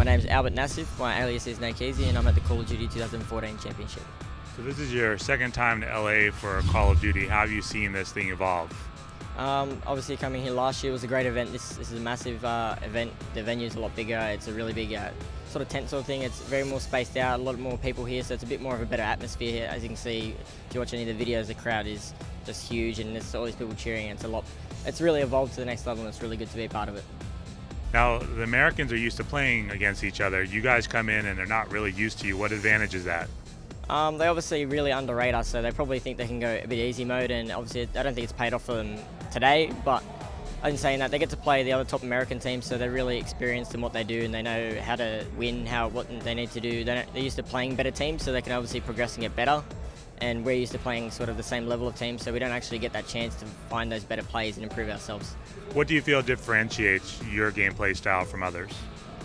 name's Nassif, my alias is Nakeeeze, and I'm at the COD 2014 Championship. So this is your second time to LA for Call of Duty. How have you seen this thing evolve? Obviously coming here last year was a great event. This is a massive event. The venue's a lot bigger. It's a really big sort of tent sort of thing. It's very more spaced out, a lot more people here, so it's a bit more of a better atmosphere here. As you can see, if you watch any of the videos, the crowd is just huge and there's all these people cheering. And it's really evolved to the next level and it's really good to be a part of it. Now, the Americans are used to playing against each other. You guys come in and they're not really used to you. What advantage is that? They obviously really underrate us, so they probably think they can go a bit easy mode, and obviously I don't think it's paid off for them today, but in saying that, they get to play the other top American teams, so they're really experienced in what they do and they know how to win, what they need to do. They're used to playing better teams, so they can obviously progress and get better, and we're used to playing sort of the same level of teams, so we don't actually get that chance to find those better plays and improve ourselves. What do you feel differentiates your gameplay style from others?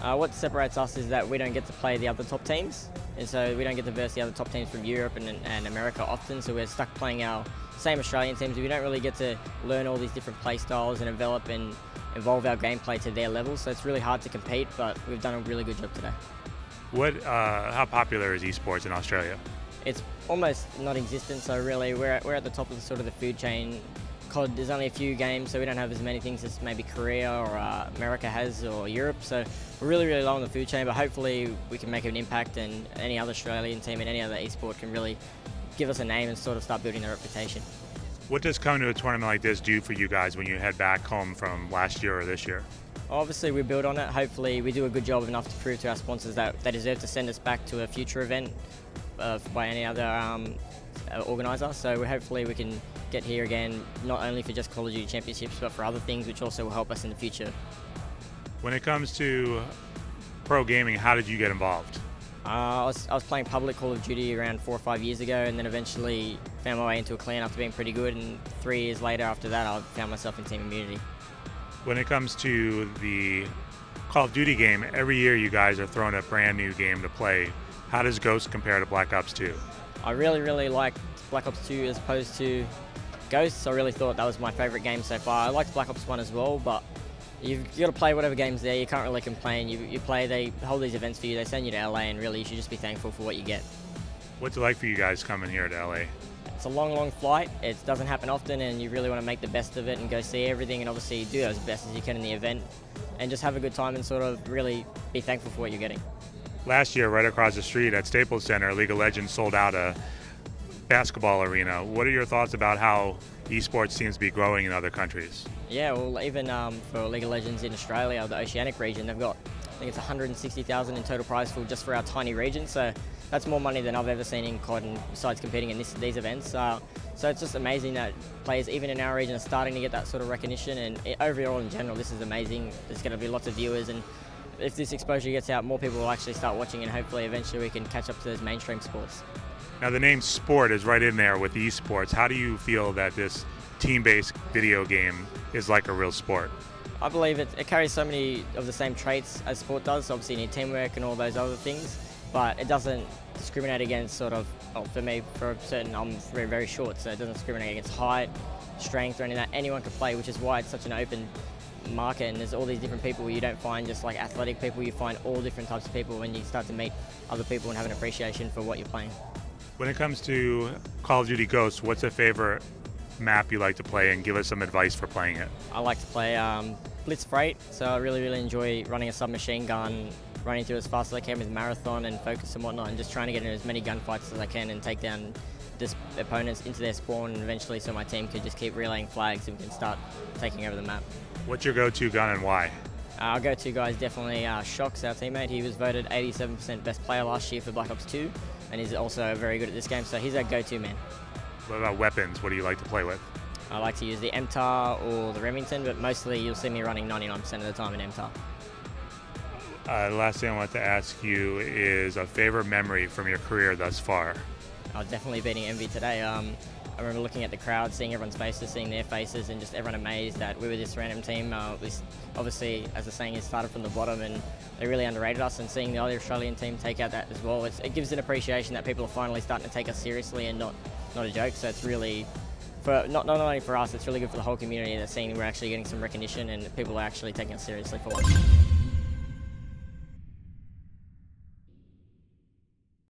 What separates us is that we don't get to play the other top teams, and so we don't get to verse the other top teams from Europe and America often, so we're stuck playing our same Australian teams. We don't really get to learn all these different play styles and develop and evolve our gameplay to their level, so it's really hard to compete, but we've done a really good job today. How popular is esports in Australia? It's almost non-existent, so really we're at the top of the sort of the food chain. COD, there's only a few games, so we don't have as many things as maybe Korea or America has, or Europe, so we're really low on the food chain, but hopefully we can make an impact, and any other Australian team and any other esport can really give us a name and sort of start building their reputation. What does coming to a tournament like this do for you guys when you head back home from last year or this year? Obviously we build on it. Hopefully we do a good job enough to prove to our sponsors that they deserve to send us back to a future event by any other organiser, so hopefully we can get here again, not only for just Call of Duty Championships, but for other things which also will help us in the future. When it comes to pro gaming, how did you get involved? I was playing public Call of Duty around 4 or 5 years ago, and then eventually found my way into a clan after being pretty good, and 3 years later after that I found myself in Team Immunity. When it comes to the Call of Duty game, every year you guys are throwing a brand new game to play. How does Ghost compare to Black Ops 2? I really liked Black Ops 2 as opposed to Ghosts. I really thought that was my favourite game so far. I liked Black Ops 1 as well, but you've got to play whatever game's there. You can't really complain. You play, they hold these events for you, they send you to LA, and really you should just be thankful for what you get. What's it like for you guys coming here to LA? It's a long flight. It doesn't happen often, and you really want to make the best of it and go see everything, and obviously do as best as you can in the event and just have a good time and sort of really be thankful for what you're getting. Last year, right across the street at Staples Center, League of Legends sold out a basketball arena. What are your thoughts about how esports seems to be growing in other countries? Yeah, well, even for League of Legends in Australia, the Oceanic region, they've got, I think it's 160,000 in total prize pool just for our tiny region, so that's more money than I've ever seen in COD, and besides competing in these events. So it's just amazing that players, even in our region, are starting to get that sort of recognition, and overall in general, this is amazing. There's going to be lots of viewers, and if this exposure gets out, more people will actually start watching, and hopefully eventually we can catch up to those mainstream sports. Now the name sport is right in there with esports. How do you feel that this team-based video game is like a real sport? I believe it carries so many of the same traits as sport does. Obviously you need teamwork and all those other things, but it doesn't discriminate against sort of, well, for me, for certain, I'm very short, so it doesn't discriminate against height, strength or any of that. Anyone can play, which is why it's such an open market, and there's all these different people. You don't find just like athletic people, you find all different types of people when you start to meet other people and have an appreciation for what you're playing. When it comes to Call of Duty Ghosts, what's a favorite map you like to play, and give us some advice for playing it? I like to play Blitz Freight, so I really enjoy running a submachine gun, running through as fast as I can with marathon and focus and whatnot, and just trying to get in as many gunfights as I can and take down this opponents into their spawn, and eventually so my team could just keep relaying flags and we can start taking over the map. What's your go-to gun and why? Our go-to guy is definitely Shox, our teammate. He was voted 87% best player last year for Black Ops 2, and he's also very good at this game, so he's our go-to man. What about weapons? What do you like to play with? I like to use the MTAR or the Remington, but mostly you'll see me running 99% of the time in MTAR. The last thing I want to ask you is a favorite memory from your career thus far. Definitely beating Envy today. I remember looking at the crowd, seeing everyone's faces, seeing their faces, and just everyone amazed that we were this random team. Obviously, as the saying is, started from the bottom, and they really underrated us, and seeing the other Australian team take out that as well, it gives an appreciation that people are finally starting to take us seriously and not a joke. So it's really, not only for us, it's really good for the whole community, that seeing we're actually getting some recognition and people are actually taking us seriously for once.